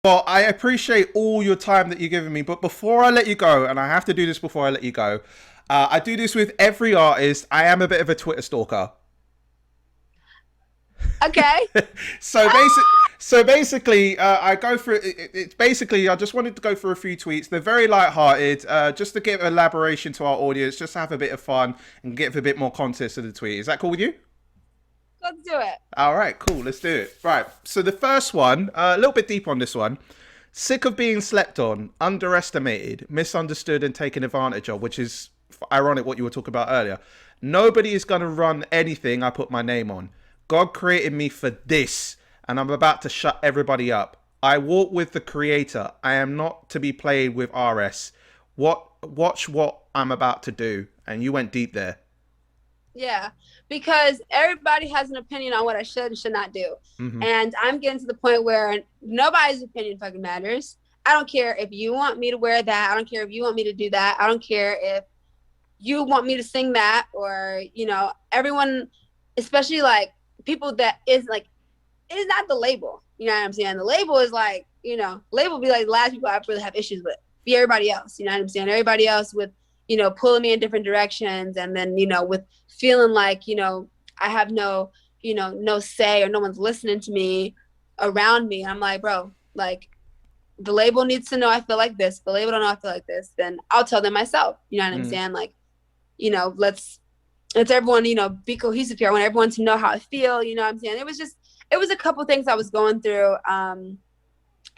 Well, I appreciate all your time that you're giving me, but before I let you go, and I have to do this before I let you go, I do this with every artist. I am a bit of a Twitter stalker. Okay. so basic, so basically, I go through. It's basically I just wanted to go through a few tweets. They're very light-hearted, just to give elaboration to our audience, just to have a bit of fun and give a bit more context to the tweet. Is that cool with you? Let's do it. All right, cool. Let's do it. Right. So the first one, a little bit deep on this one. Sick of being slept on, underestimated, misunderstood, and taken advantage of, which is ironic what you were talking about earlier. Nobody is going to run anything I put my name on. God created me for this, and I'm about to shut everybody up. I walk with the creator. I am not to be played with RS. Watch what I'm about to do. And you went deep there. Yeah, because everybody has an opinion on what I should and should not do. Mm-hmm. And I'm getting to the point where nobody's opinion fucking matters. I don't care if you want me to wear that. I don't care if you want me to do that. I don't care if you want me to sing that, or, everyone, especially like people that is like, it is not the label. You know what I'm saying? The label is like, label be like the last people I really have issues with. Be everybody else. You know what I'm saying? Everybody else with, pulling me in different directions, and then, with feeling like, I have no, no say, or no one's listening to me around me. I'm like, bro, like, the label needs to know I feel like this. The label don't know I feel like this. Then I'll tell them myself. You know what I'm Mm. saying? Like, let's everyone, be cohesive here. I want everyone to know how I feel. You know what I'm saying? It was a couple things I was going through,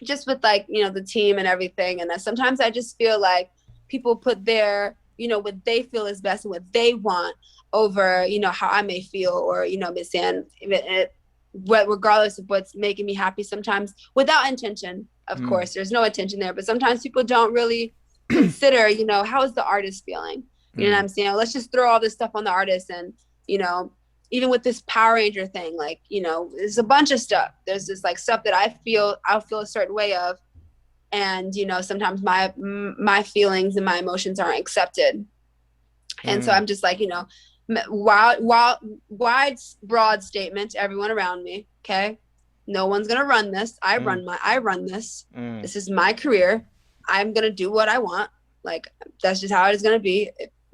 just with like, the team and everything. And sometimes I just feel like people put their, what they feel is best and what they want over, how I may feel, or, saying regardless of what's making me happy, sometimes without intention, of Mm. course, there's no intention there, but sometimes people don't really consider, how is the artist feeling? You know what Mm. I'm saying? Let's just throw all this stuff on the artist. And, even with this Power Ranger thing, like, there's a bunch of stuff. There's this like stuff that I'll feel a certain way of. And, sometimes my feelings and my emotions aren't accepted. And so Mm. I'm just like, wide, broad statement to everyone around me. Okay. No one's going to run this. Mm. I run this. Mm. This is my career. I'm going to do what I want. Like, that's just how it is going to be.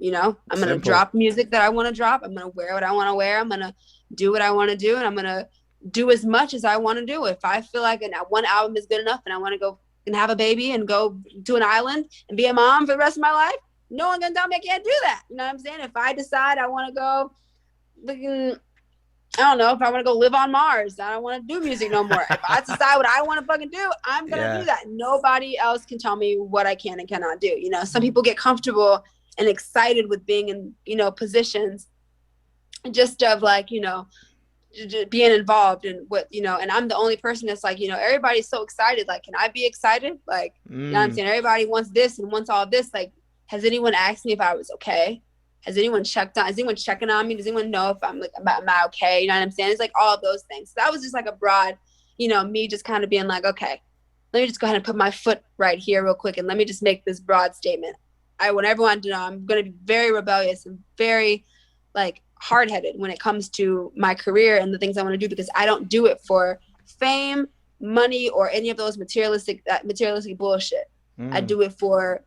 I'm going to Simple. drop music that I want to drop. I'm going to wear what I want to wear. I'm going to do what I want to do. And I'm going to do as much as I want to do. If I feel like one album is good enough and I want to go and have a baby and go to an island and be a mom for the rest of my life, no one gonna tell me I can't do that. You know what I'm saying? If I decide I want to go, I don't know, if I want to go live on Mars, I don't want to do music no more. If I decide what I want to fucking do, I'm gonna do Yeah. that. Nobody else can tell me what I can and cannot do. Some people get comfortable and excited with being in, positions just of like, being involved in what, and I'm the only person that's like, everybody's so excited. Like, can I be excited? Like, you know what I'm Mm. saying? Everybody wants this and wants all this. Like, has anyone asked me if I was okay? Has anyone checked on? Is anyone checking on me? Does anyone know if I'm like, am I okay? You know what I'm saying? It's like all of those things. So that was just like a broad, me just kind of being like, okay, let me just go ahead and put my foot right here real quick. And let me just make this broad statement. I want everyone to know I'm going to be very rebellious and very like hard-headed when it comes to my career and the things I want to do, because I don't do it for fame, money, or any of those materialistic bullshit. I Mm. do it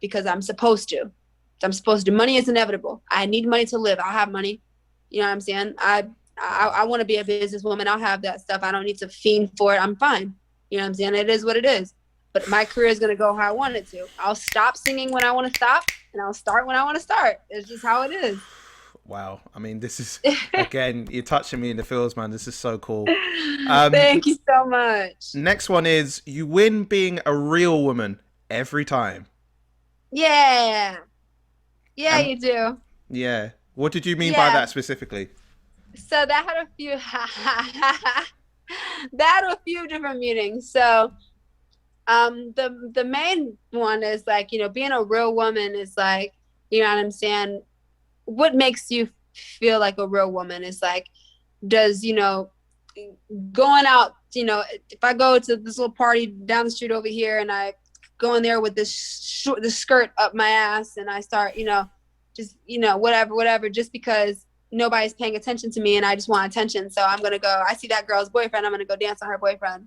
because I'm supposed to. I'm supposed to. Money is inevitable. I need money to live. I'll have money. You know what I'm saying? I want to be a businesswoman. I'll have that stuff. I don't need to fiend for it. I'm fine. You know what I'm saying? It is what it is. But my career is going to go how I want it to. I'll stop singing when I want to stop, and I'll start when I want to start. It's just how it is. Wow. I mean, this is again, you're touching me in the feels, man. This is so cool. Um, Thank you so much. Next one is you win being a real woman every time. Yeah. Yeah, Um, you do. yeah. What did you mean by Yeah. that specifically? So that had a few that had a few different meanings. So the main one is like, being a real woman is like, you know what I'm saying? What makes you feel like a real woman is like, does, going out, if I go to this little party down the street over here and I go in there with this skirt up my ass and I start, just, whatever, just because nobody's paying attention to me and I just want attention. So I'm going to go, I see that girl's boyfriend, I'm going to go dance on her boyfriend.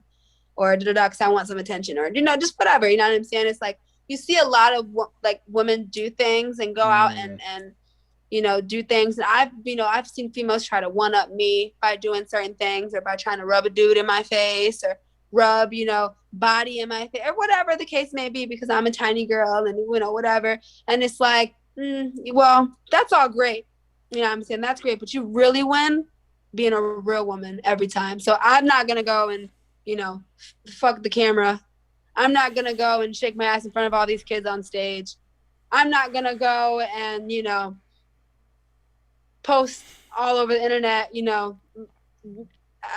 or because I want some attention, or just whatever. You know what I'm saying? It's like you see a lot of like women do things and go out and do things. And I've seen females try to one up me by doing certain things, or by trying to rub a dude in my face, or rub, body in my face, or whatever the case may be, because I'm a tiny girl and, whatever. And it's like, well, that's all great. You know what I'm saying? That's great. But you really win being a real woman every time. So I'm not going to go and, fuck the camera. I'm not going to go and shake my ass in front of all these kids on stage. I'm not going to go and, post all over the internet,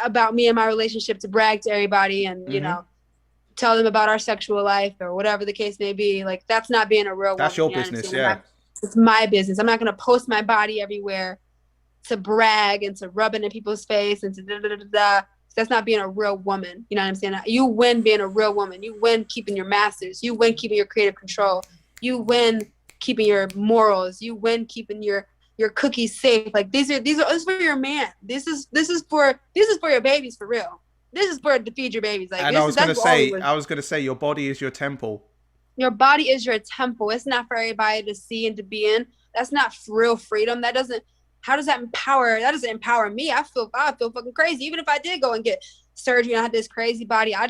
about me and my relationship to brag to everybody and, tell them about our sexual life or whatever the case may be. Like, that's not being a real woman. That's your business, yeah. It's my business. I'm not going to post my body everywhere to brag and to rub it in people's face and to da-da-da-da-da. That's not being a real woman. You know what I'm saying? You win being a real woman. You win keeping your masters. You win keeping your creative control. You win keeping your morals. You win keeping your cookies safe. Like, this is for your man. This is for your babies, for real. This is for to feed your babies. Like, and I was gonna say your body is your temple. Your body is your temple. It's not for everybody to see and to be in. That's not real freedom. How does that empower? That doesn't empower me. I feel fucking crazy. Even if I did go and get surgery and I had this crazy body, I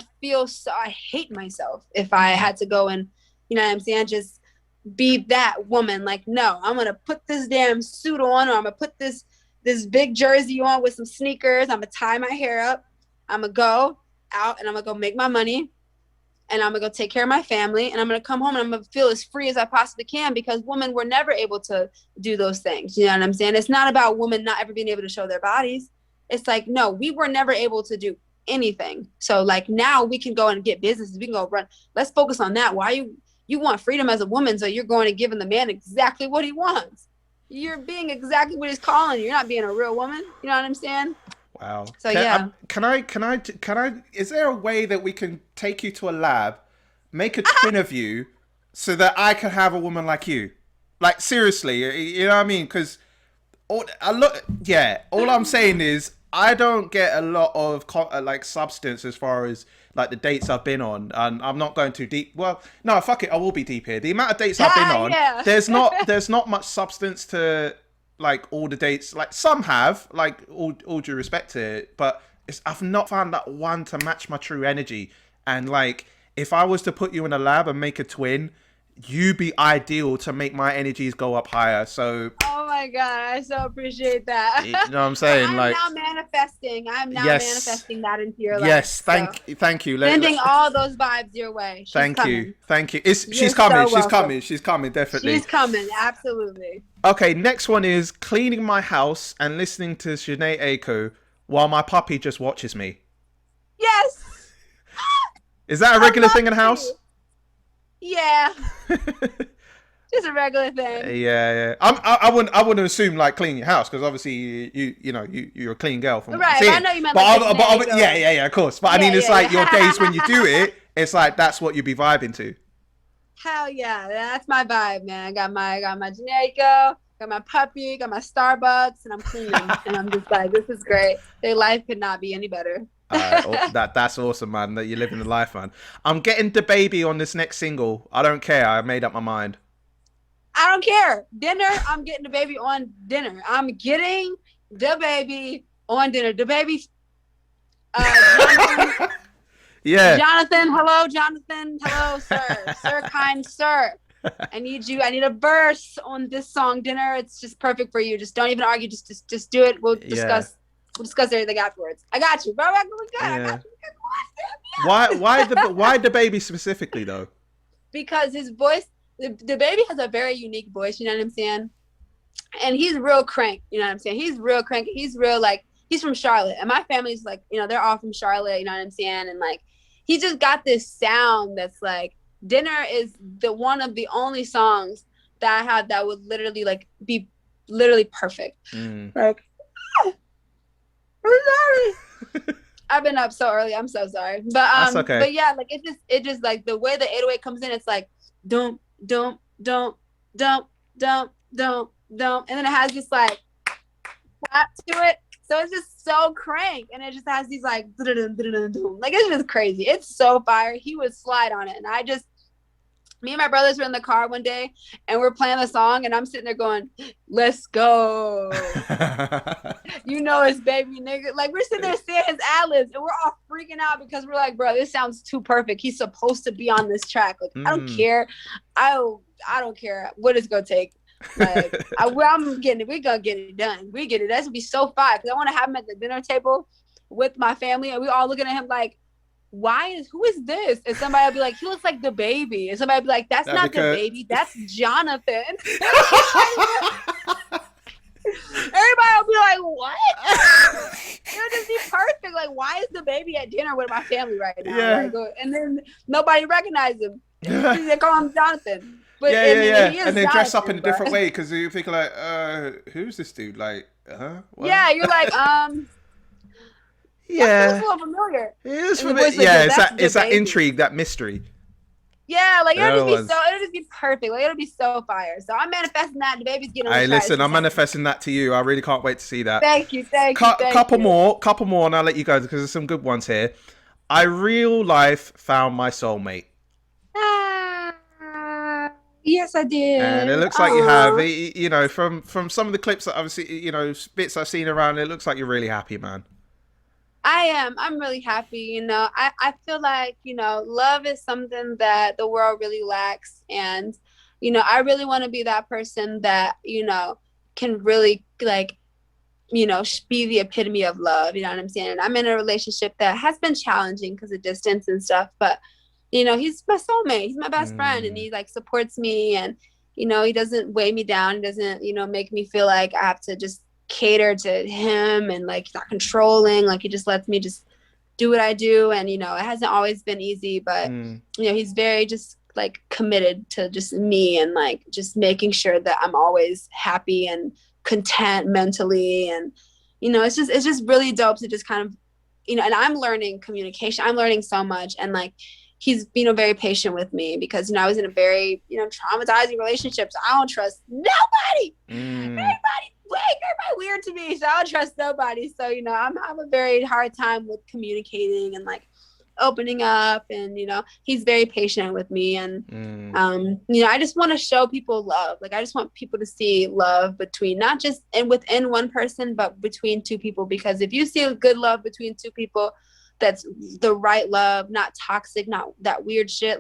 hate myself if I had to go and, you know what I'm saying, just be that woman. Like, no, I'm gonna put this damn suit on, or I'm gonna put this big jersey on with some sneakers. I'm gonna tie my hair up. I'm gonna go out and I'm gonna go make my money, and I'm gonna go take care of my family, and I'm gonna come home and I'm gonna feel as free as I possibly can, because women were never able to do those things. You know what I'm saying? It's not about women not ever being able to show their bodies. It's like, no, we were never able to do anything. So like, now we can go and get businesses. We can go run. Let's focus on that. Why you want freedom as a woman, so you're going and giving the man exactly what he wants. You're being exactly what he's calling you. You're not being a real woman. You know what I'm saying? Wow. So yeah. Can I? Is there a way that we can take you to a lab, make a twin of you, so that I can have a woman like you? Like, seriously, you know what I mean? Because all I'm saying is I don't get a lot of like substance as far as like the dates I've been on, and I'm not going too deep. Well, no, fuck it, I will be deep here. The amount of dates I've been on, yeah. there's not much substance to like all the dates. Like, some have, like, all due respect to it, but I've not found that one to match my true energy. And like, if I was to put you in a lab and make a twin, you'd be ideal to make my energies go up higher. So, oh my god, I so appreciate that. You know what I'm saying? I'm now manifesting that into your life. Yes, thank you. Sending all those vibes your way. Thank you. She's coming. She's coming, definitely. She's coming, absolutely. Okay, next one is cleaning my house and listening to Sinead Aiko while my puppy just watches me. Yes. Is that a regular thing in the house? Yeah. Just a regular thing. Yeah. I wouldn't assume like cleaning your house, because obviously you're a clean girl from right. But I know you meant like yeah, of course. But I mean, it's like your days when you do it, it's like that's what you'd be vibing to. Hell yeah, that's my vibe, man. I got my Jamaica, got my puppy, got my Starbucks, and I'm cleaning, and I'm just like, this is great. Their life could not be any better. That's awesome, man. That you're living the life, man. I'm getting DaBaby on this next single. I don't care. I made up my mind. I don't care. Dinner. I'm getting DaBaby on dinner. I'm getting DaBaby on dinner. DaBaby. Jonathan, yeah. Jonathan. Hello, Jonathan. Hello, sir. Sir, kind sir. I need a verse on this song, Dinner. It's just perfect for you. Just don't even argue. Just do it. We'll discuss. Yeah. We'll discuss everything afterwards. I got you, bro. I got you. Why DaBaby specifically though? Because his voice, DaBaby has a very unique voice. You know what I'm saying? And he's real crank. You know what I'm saying? He's real crank. He's real, like, he's from Charlotte, and my family's like, they're all from Charlotte. You know what I'm saying? And like, he just got this sound that's like, Dinner is one of the only songs that I have that would literally like be literally perfect. Like. I'm sorry. I've been up so early. I'm so sorry. But that's okay. But yeah, like it just like the way the 808 comes in, it's like dum dum dum dum dum dum dum, and then it has this like clap to it. So it's just so crank, and it just has these like, like it's just crazy. It's so fire. He would slide on it, and me and my brothers were in the car one day, and we're playing the song, and I'm sitting there going, "Let's go." It's baby nigga. Like, we're sitting there saying his ad-libs, and we're all freaking out because we're like, bro, this sounds too perfect. He's supposed to be on this track. Like, I don't care. I don't care what it's gonna take. Like, I'm getting it. We're gonna get it done. We get it. That's gonna be so fire, because I want to have him at the dinner table with my family, and we all looking at him like, who is this? And somebody will be like, he looks like DaBaby. And somebody will be like, that's not DaBaby, that's Jonathan. Everybody will be like, what? It'll just be perfect. Like, why is DaBaby at dinner with my family right now? Yeah. Like, and then nobody recognizes him. They call him Jonathan. But yeah. And they dress up in a different way, because you think like, who's this dude? Like, what? Yeah, you're like, yeah, it's a little familiar. It is familiar. Yeah, it's that intrigue, that mystery. Yeah, like it'll just be perfect. Like, it'll be so fire. So I'm manifesting that. DaBaby's getting on the listen, I'm manifesting that to you. I really can't wait to see that. Thank you. Couple more, and I'll let you go, because there's some good ones here. I real life found my soulmate. Yes, I did. And it looks like you have. From some of the clips that I've seen, bits I've seen around, it looks like you're really happy, man. I am. I'm really happy. I feel like, love is something that the world really lacks. And, I really want to be that person that, can really be the epitome of love. You know what I'm saying? And I'm in a relationship that has been challenging because of distance and stuff. But, he's my soulmate. He's my best friend. And he supports me. And, he doesn't weigh me down. He doesn't, make me feel like I have to just cater to him, and he's not controlling. He just lets me just do what I do. And it hasn't always been easy, but he's very just committed to just me, and just making sure that I'm always happy and content mentally. And it's just really dope to just kind of and I'm learning communication. I'm learning so much, and he's very patient with me, because I was in a very traumatizing relationship, so I don't trust nobody. Everybody weird to me, so I don't trust nobody. So I'm having a very hard time with communicating and opening up, and he's very patient with me. And I just want to show people love. I just want people to see love between, not just within one person, but between two people. Because if you see a good love between two people, that's the right love, not toxic, not that weird shit,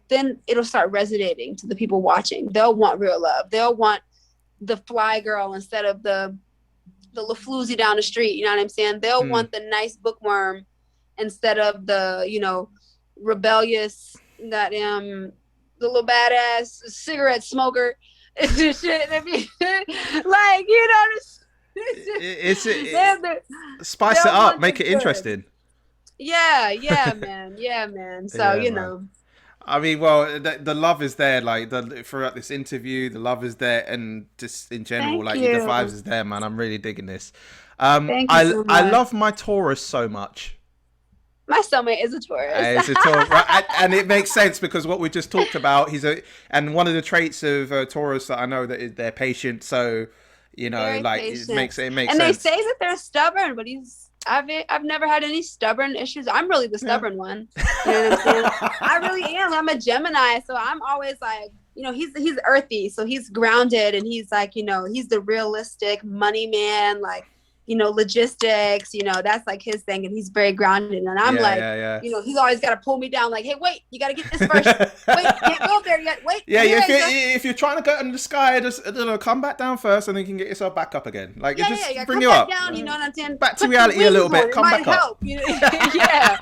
then it'll start resonating to the people watching. They'll want real love. They'll want the fly girl instead of the LaFloozy down the street. You know what I'm saying? They'll want the nice bookworm instead of the, rebellious, the little badass cigarette smoker. It's shit. I mean, spice it up, make it interesting. Yeah, man. So, I mean, well, the love is there, throughout this interview, the love is there, and just in general, the vibes is there, man. I'm really digging this. Thank you so much. I love my Taurus so much. My soulmate is a Taurus. It's a Taurus, right? And it makes sense, because what we just talked about, and one of the traits of Taurus that I know that is they're patient. So, Very patient. it makes and sense. They say that they're stubborn, but I've never had any stubborn issues. I'm really the stubborn one. You know what I'm saying? I really am. I'm a Gemini, so I'm always he's earthy, so he's grounded, and he's he's the realistic money man, logistics, that's his thing, and he's very grounded. And I'm he's always got to pull me down, hey, wait, you got to get this first. Wait, can't go up there yet. Wait. Yeah, if you're trying to go in the sky, just come back down first, and then you can get yourself back up again. Bring you up. Down, you know what I'm saying? Back to reality a little bit. Come back up. Yeah.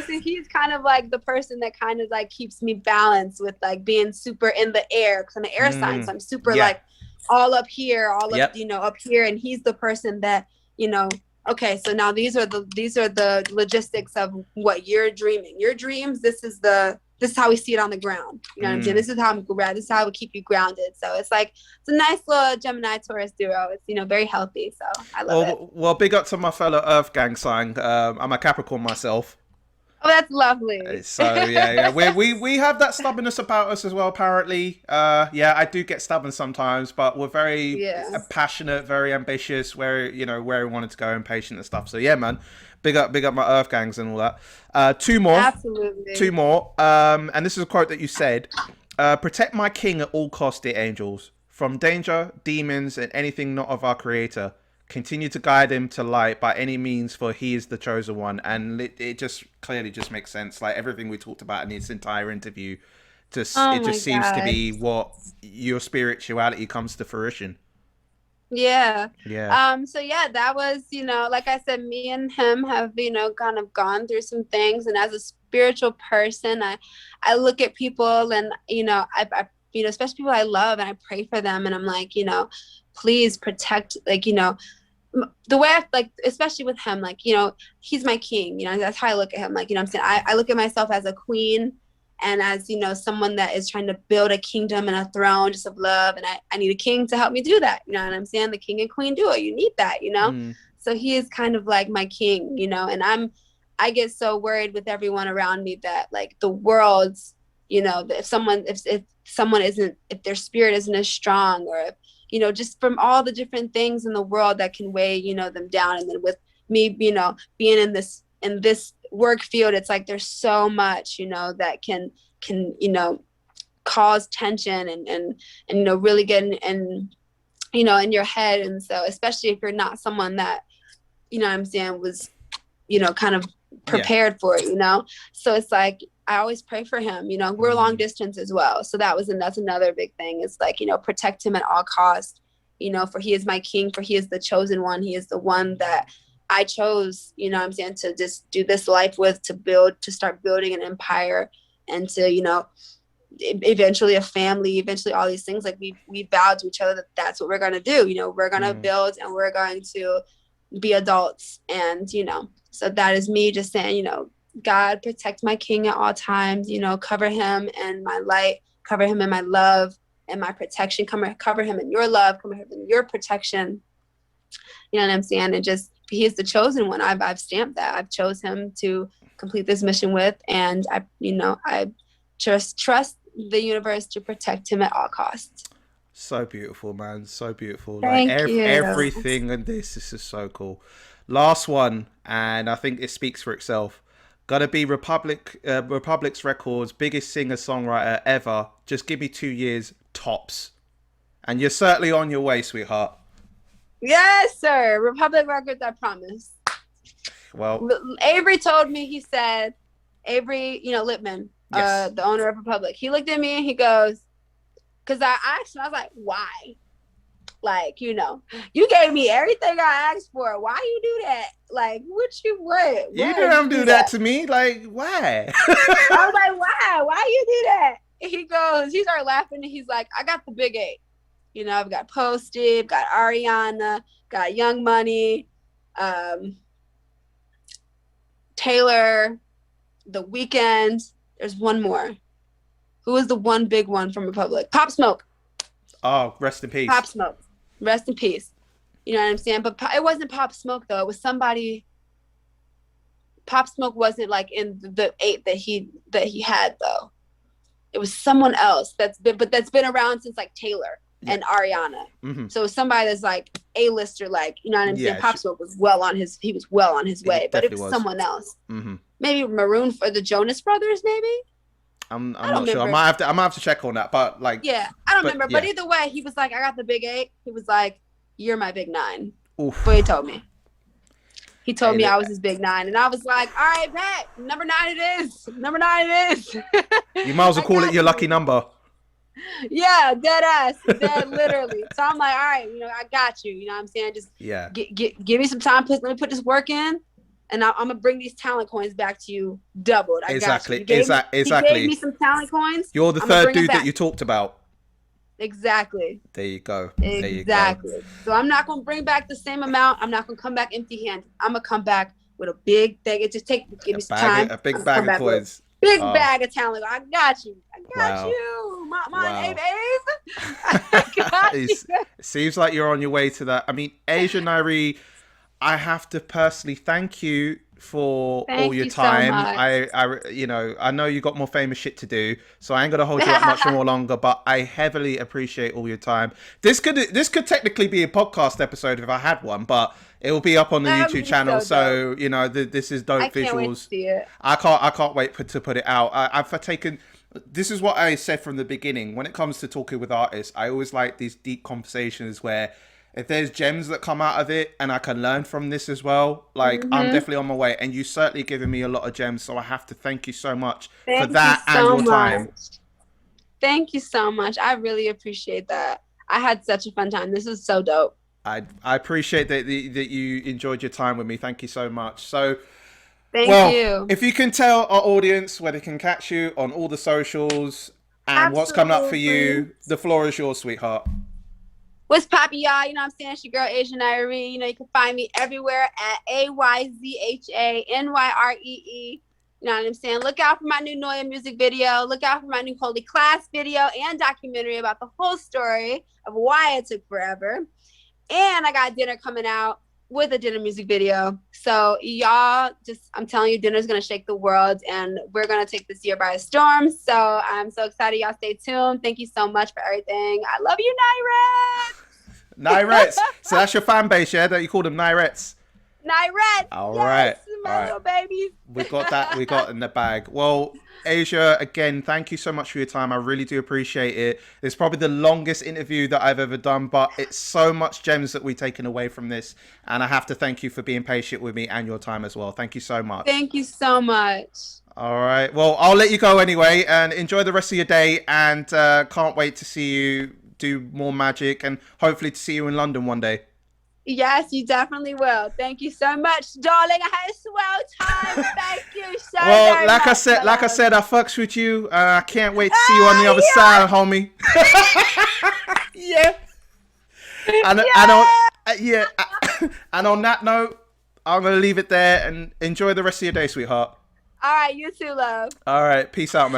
So he's kind of the person that kind of keeps me balanced with being super in the air, because I'm an air sign, so I'm super all up here, up here, and he's the person that, okay, so now these are the logistics of what you're dreaming. Your dreams, this is how we see it on the ground. You know what I'm saying? This is how we keep you grounded. So it's it's a nice little Gemini Taurus duo. It's very healthy. So I love it. Well, big up to my fellow Earth gang sign. I'm a Capricorn myself. Oh, that's lovely. So yeah, we have that stubbornness about us as well. Apparently, yeah, I do get stubborn sometimes, but we're very Yeah, passionate, very ambitious. Where where we wanted to go, and patient and stuff. So yeah, man, big up my Earth gangs and all that. Two more, two absolutely. more. And this is a quote that you said: "Protect my king at all costs, dear angels, from danger, demons, and anything not of our Creator. Continue to guide him to light by any means, for he is the chosen one." And it just clearly just makes sense. Like everything we talked about in this entire interview, just Oh it my just seems to God. be what your spirituality comes to fruition. Yeah. Yeah. So yeah, that was, like I said, me and him have, kind of gone through some things. And as a spiritual person, I look at people and, especially people I love, and I pray for them. And I'm like, please protect, like, the way like, especially with him, like, he's my king, that's how I look at him. Like, I'm saying, I look at myself as a queen, and as, someone that is trying to build a kingdom and a throne just of love. And I need a king to help me do that. You know what I'm saying? The king and queen duo, you need that. Mm, So he is kind of like my king, and I get so worried with everyone around me that, like, the world's, if someone isn't, if their spirit isn't as strong, or if, just from all the different things in the world that can weigh, them down. And then with me, being in this work field, it's like there's so much, that can cause tension and really get in your head. And so, especially if you're not someone that, what I'm saying, was, kind of yeah. prepared for it. So it's like, I always pray for him. We're long distance as well. So that's another big thing. It's like, protect him at all costs, for he is my king, for he is the chosen one. He is the one that I chose, what I'm saying, to just do this life with, to start building an empire, and to, eventually a family, eventually all these things. Like, we vowed to each other that that's what we're going to do. We're going to build, and we're going to be adults. And, so that is me just saying, God, protect my king at all times, cover him in my light, cover him in my love and my protection, cover him in your love, cover him in your protection. You know what I'm saying? And just, he is the chosen one. I've stamped that. I've chose him to complete this mission with. And I just trust the universe to protect him at all costs. So beautiful, man. So beautiful. Like Thank you. everything in this is so cool. Last one, and I think it speaks for itself. Gotta be Republic's Records biggest singer-songwriter ever. Just give me 2 years tops, and you're certainly on your way, sweetheart. Yes, sir. Republic Records, I promise. Well, Avery told me, he said, Avery, Lippman, yes. the owner of Republic, he looked at me and he goes, because I asked him, I was like, why? Like, you gave me everything I asked for. Why you do that? Like, what? You didn't do that to me. Like, why? I was like, why? Why you do that? And he started laughing, and he's like, I got the big eight. I've got Posted, got Ariana, got Young Money, Taylor, The Weeknd. There's one more. Who was the one big one from Republic? Pop Smoke. Oh, rest in peace. Pop Smoke. Rest in peace. You know what I'm saying? But it wasn't Pop Smoke, though. It was somebody. Pop Smoke wasn't like in the eight that he had, though. It was someone else that's been around since, like, Taylor and Ariana. Mm-hmm. So somebody that's like A-lister, like, you know what I'm saying? Pop Smoke was well on his way, but it was someone else. Mm-hmm. Maybe Maroon, for the Jonas Brothers, maybe. I'm not sure. I might have to check on that. But like, yeah, I don't remember. Yeah. But either way, he was like, I got the big eight. He was like, you're my big nine. Oof. What he told me. He told me I was his big nine, and I was like, all right, Pat, number 9 it is. Number 9 it is. You might as well call it your lucky number. Yeah, dead ass, dead literally. So I'm like, all right, I got you. You know what I'm saying? Just give me some time. Let me put this work in, and I'm gonna bring these talent coins back to you doubled. Exactly. He gave me some talent coins. You're the third dude that you talked about. Exactly. There you go. Exactly. So I'm not gonna bring back the same amount. I'm not gonna come back empty-handed. I'm gonna come back with a big thing. It just give me some time. A big bag of coins. Big bag of talent. I got you. Abe. It seems like you're on your way to that. I mean, Ayzha Nyree, I have to personally thank you for Thank all your you so time. much. I know you got more famous shit to do, so I ain't gonna hold you up much more longer. But I heavily appreciate all your time. This could technically be a podcast episode if I had one, but it will be up on the That YouTube would be channel. so dope. This is I dope can't wait to visuals. see it. I can't wait to put it out. I've taken. This is what I said from the beginning. When it comes to talking with artists, I always like these deep conversations where if there's gems that come out of it and I can learn from this as well, like I'm Hmm. definitely on my way. And you certainly given me a lot of gems, so I have to thank you so much for Thank you that and so your time. much. Thank you so much. I really appreciate that. I had such a fun time. This is so dope. I appreciate that you enjoyed your time with me. Thank you so much. So, Thank well, you. if you can tell our audience where they can catch you on all the socials and what's coming up for you, the floor is yours, sweetheart. What's poppy, y'all? You know what I'm saying? It's your girl, Ayzha Nyree. You can find me everywhere at AYZHANYREE. You know what I'm saying? Look out for my new Noya music video. Look out for my new Holy Class video and documentary about the whole story of why it took forever. And I got dinner coming out with a dinner music video. So y'all, I'm telling you, dinner's going to shake the world, and we're going to take this year by storm. So I'm so excited. Y'all stay tuned. Thank you so much for everything. I love you, Nyree. Nyrets. So that's your fan base, yeah? That you call them Nyrets. Nyree. All yes, right. my All right. little babies. We got that. We got in the bag. Well, Ayzha, again, thank you so much for your time. I really do appreciate it. It's probably the longest interview that I've ever done, but it's so much gems that we've taken away from this. And I have to thank you for being patient with me and your time as well. Thank you so much. Thank you so much. All right. Well, I'll let you go anyway and enjoy the rest of your day. And can't wait to see you do more magic and hopefully to see you in London one day. Yes, you definitely will. Thank you so much, darling. I had a swell time. Thank you so Well, very like much. I said, I fucks with you. I can't wait to see you on the other side, homie. Yeah. And on that note, I'm gonna leave it there and enjoy the rest of your day, sweetheart. All right, you too, love. All right, peace out, man.